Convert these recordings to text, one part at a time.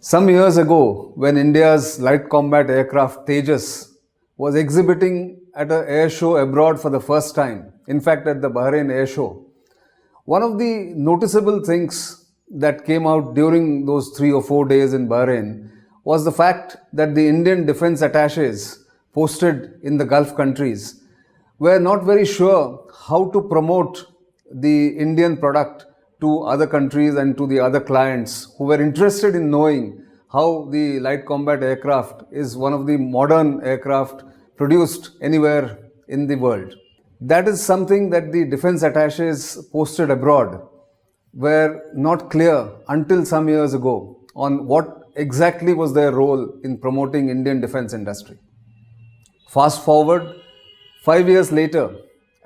Some years ago, when India's light combat aircraft Tejas was exhibiting at an air show abroad for the first time, in fact, at the Bahrain Air Show, one of the noticeable things that came out during those 3 or 4 days in Bahrain was the fact that the Indian defense attaches posted in the Gulf countries were not very sure how to promote the Indian product to other countries and to the other clients who were interested in knowing how the light combat aircraft is one of the modern aircraft produced anywhere in the world. That is something that the defense attaches posted abroad were not clear until some years ago on what exactly was their role in promoting Indian defense industry. Fast forward 5 years later,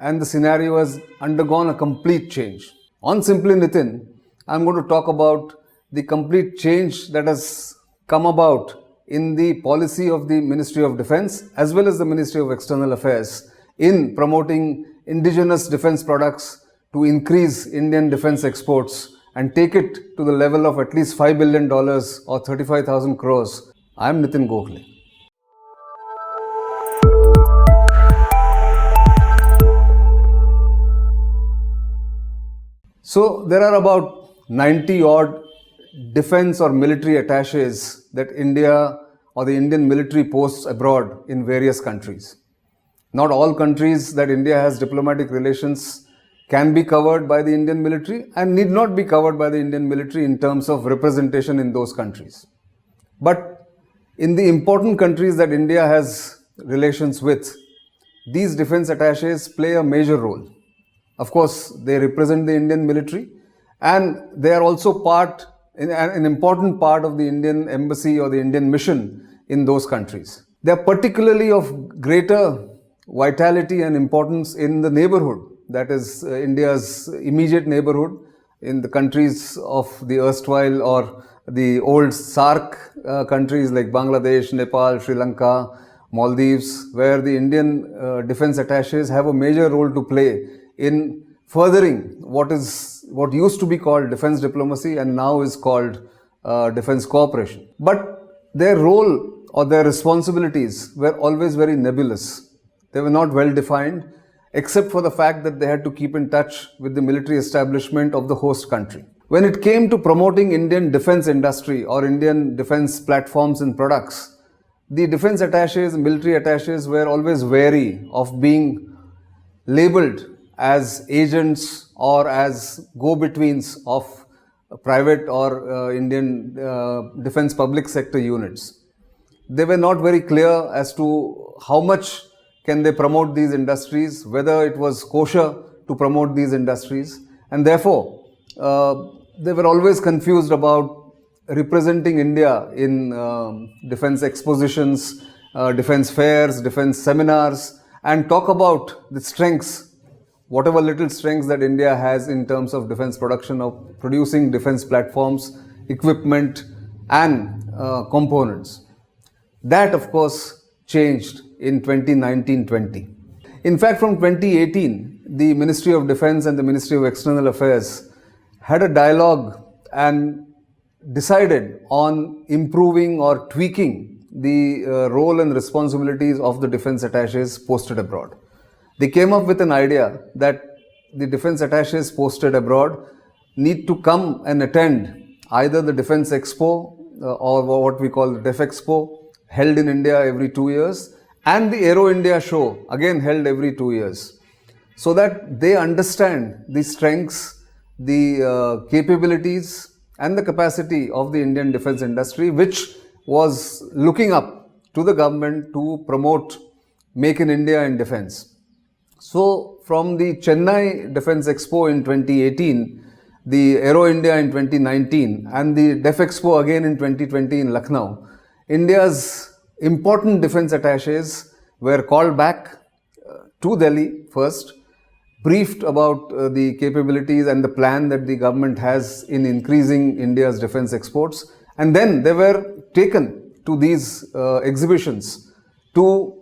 and the scenario has undergone a complete change. On Simply Nitin, I'm going to talk about the complete change that has come about in the policy of the Ministry of Defense as well as the Ministry of External Affairs in promoting indigenous defense products to increase Indian defense exports and take it to the level of at least $5 billion or 35,000 crores. I'm Nitin Gokhale. So there are about 90 odd defense or military attaches that India or the Indian military posts abroad in various countries. Not all countries that India has diplomatic relations can be covered by the Indian military and need not be covered by the Indian military in terms of representation in those countries. But in the important countries that India has relations with, these defense attaches play a major role. Of course, they represent the Indian military and they are also an important part of the Indian embassy or the Indian mission in those countries. They are particularly of greater vitality and importance in the neighborhood, that is India's immediate neighborhood, in the countries of the erstwhile or the old SAARC countries like Bangladesh, Nepal, Sri Lanka, Maldives, where the Indian defense attaches have a major role to play in furthering what used to be called defense diplomacy and now is called defense cooperation. But their role or their responsibilities were always very nebulous. They were not well defined, except for the fact that they had to keep in touch with the military establishment of the host country. When it came to promoting Indian defense industry or Indian defense platforms and products, the defense attaches, military attaches were always wary of being labeled as agents or as go-betweens of private or Indian defense public sector units. They were not very clear as to how much can they promote these industries, whether it was kosher to promote these industries, and therefore they were always confused about representing India in defense expositions, defense fairs, defense seminars, and talk about the strengths, whatever little strengths that India has in terms of defense production, of producing defense platforms, equipment and components. That, of course, changed in 2019-20. In fact, from 2018, the Ministry of Defense and the Ministry of External Affairs had a dialogue and decided on improving or tweaking the role and responsibilities of the defense attaches posted abroad. They came up with an idea that the defense attaches posted abroad need to come and attend either the Defense Expo or what we call the Def Expo, held in India every 2 years, and the Aero India show, again held every 2 years, so that they understand the strengths, the capabilities and the capacity of the Indian defense industry, which was looking up to the government to promote Make in India in defense. So from the Chennai Defense Expo in 2018, the Aero India in 2019 and the Def Expo again in 2020 in Lucknow, India's important defense attaches were called back to Delhi first, briefed about the capabilities and the plan that the government has in increasing India's defense exports, and then they were taken to these exhibitions to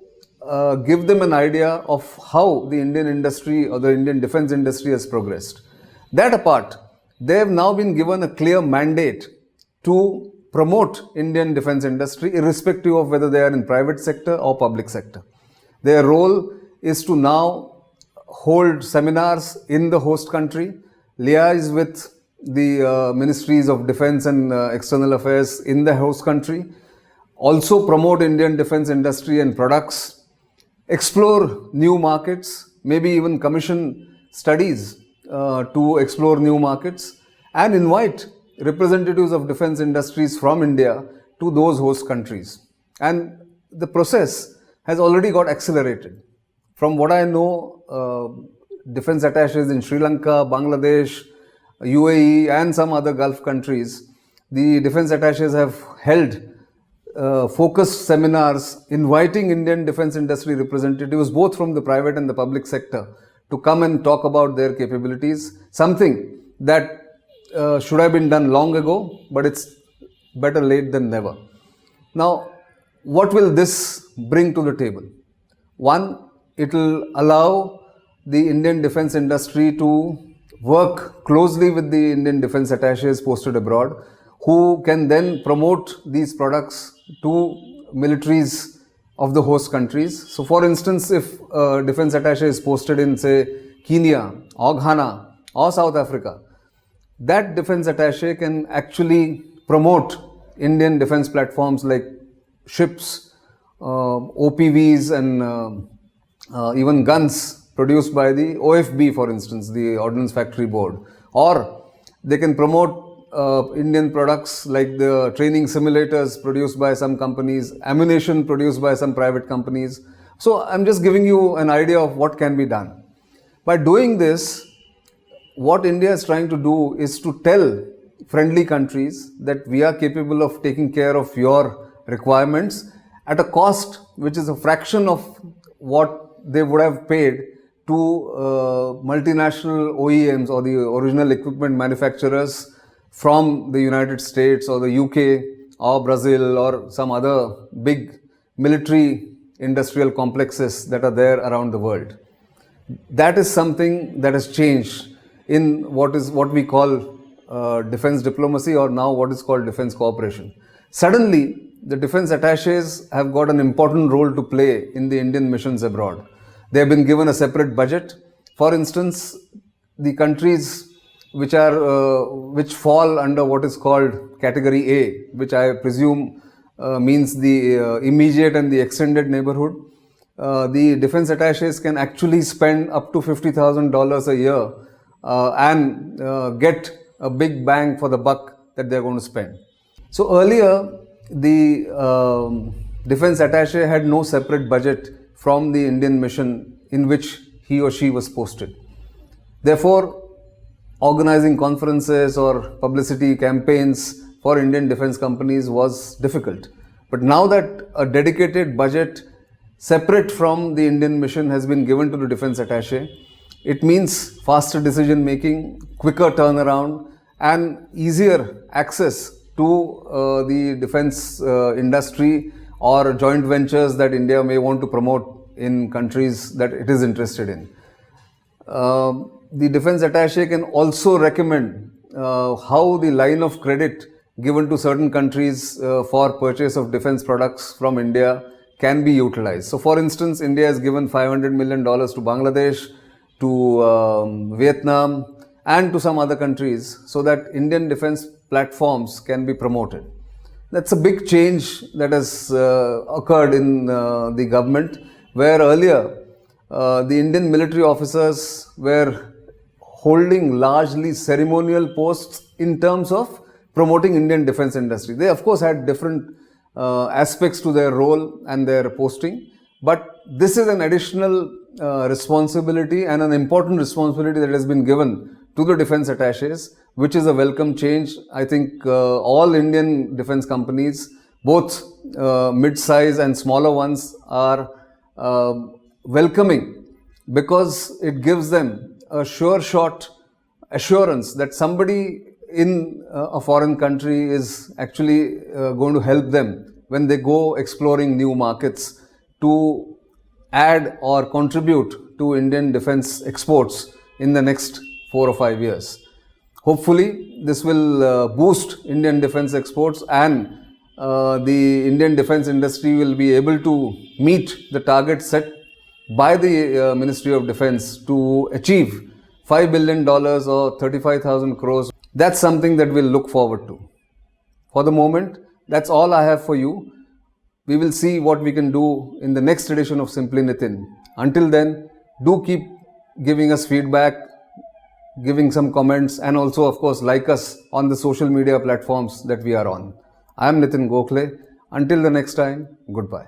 give them an idea of how the Indian industry or the Indian defense industry has progressed. That apart, they have now been given a clear mandate to promote Indian defense industry irrespective of whether they are in private sector or public sector. Their role is to now hold seminars in the host country, liaise with the ministries of defense and external affairs in the host country, also promote Indian defense industry and products, explore new markets, maybe even commission studies to explore new markets, and invite representatives of defense industries from India to those host countries. And the process has already got accelerated. From what I know, defense attaches in Sri Lanka, Bangladesh, UAE, and some other Gulf countries, the defense attaches have held focused seminars inviting Indian defense industry representatives, both from the private and the public sector, to come and talk about their capabilities, something that should have been done long ago, but it's better late than never. Now, what will this bring to the table? One, it will allow the Indian defense industry to work closely with the Indian defense attaches posted abroad, who can then promote these products to militaries of the host countries. So, for instance, if a defense attaché is posted in, say, Kenya or Ghana or South Africa, that defense attaché can actually promote Indian defense platforms like ships, OPVs, and even guns produced by the OFB, for instance, the Ordnance Factory Board. Or they can promote Indian products like the training simulators produced by some companies, ammunition produced by some private companies. So I'm just giving you an idea of what can be done. By doing this, what India is trying to do is to tell friendly countries that we are capable of taking care of your requirements at a cost which is a fraction of what they would have paid to multinational OEMs or the original equipment manufacturers from the United States or the UK or Brazil or some other big military industrial complexes that are there around the world. That is something that has changed in what we call defense diplomacy, or now what is called defense cooperation. Suddenly, the defense attaches have got an important role to play in the Indian missions abroad. They have been given a separate budget. For instance, the countries which fall under what is called category A, which I presume means the immediate and the extended neighborhood, the defense attaches can actually spend up to $50,000 a year and get a big bang for the buck that they're going to spend. So earlier, the defense attaché had no separate budget from the Indian mission in which he or she was posted. Therefore, organizing conferences or publicity campaigns for Indian defense companies was difficult. But now that a dedicated budget separate from the Indian mission has been given to the defense attaché, it means faster decision making, quicker turnaround, and easier access to the defense industry or joint ventures that India may want to promote in countries that it is interested in. The defense attaché can also recommend how the line of credit given to certain countries for purchase of defense products from India can be utilized. So, for instance, India has given $500 million to Bangladesh, to Vietnam, and to some other countries so that Indian defense platforms can be promoted. That's a big change that has occurred in the government, where earlier the Indian military officers were holding largely ceremonial posts in terms of promoting Indian defense industry. They of course had different aspects to their role and their posting, but this is an additional responsibility and an important responsibility that has been given to the defense attaches, which is a welcome change. I think all Indian defense companies, both mid-size and smaller ones, are welcoming, because it gives them a sure shot assurance that somebody in a foreign country is actually going to help them when they go exploring new markets to add or contribute to Indian defense exports in the next 4 or 5 years. Hopefully, this will boost Indian defense exports, and the Indian defense industry will be able to meet the target set by the Ministry of Defense to achieve $5 billion or 35,000 crores. That's something that we'll look forward to. For the moment, that's all I have for you. We will see what we can do in the next edition of Simply Nitin. Until then, do keep giving us feedback, giving some comments, and also, of course, like us on the social media platforms that we are on. I am Nitin Gokhale. Until the next time, goodbye.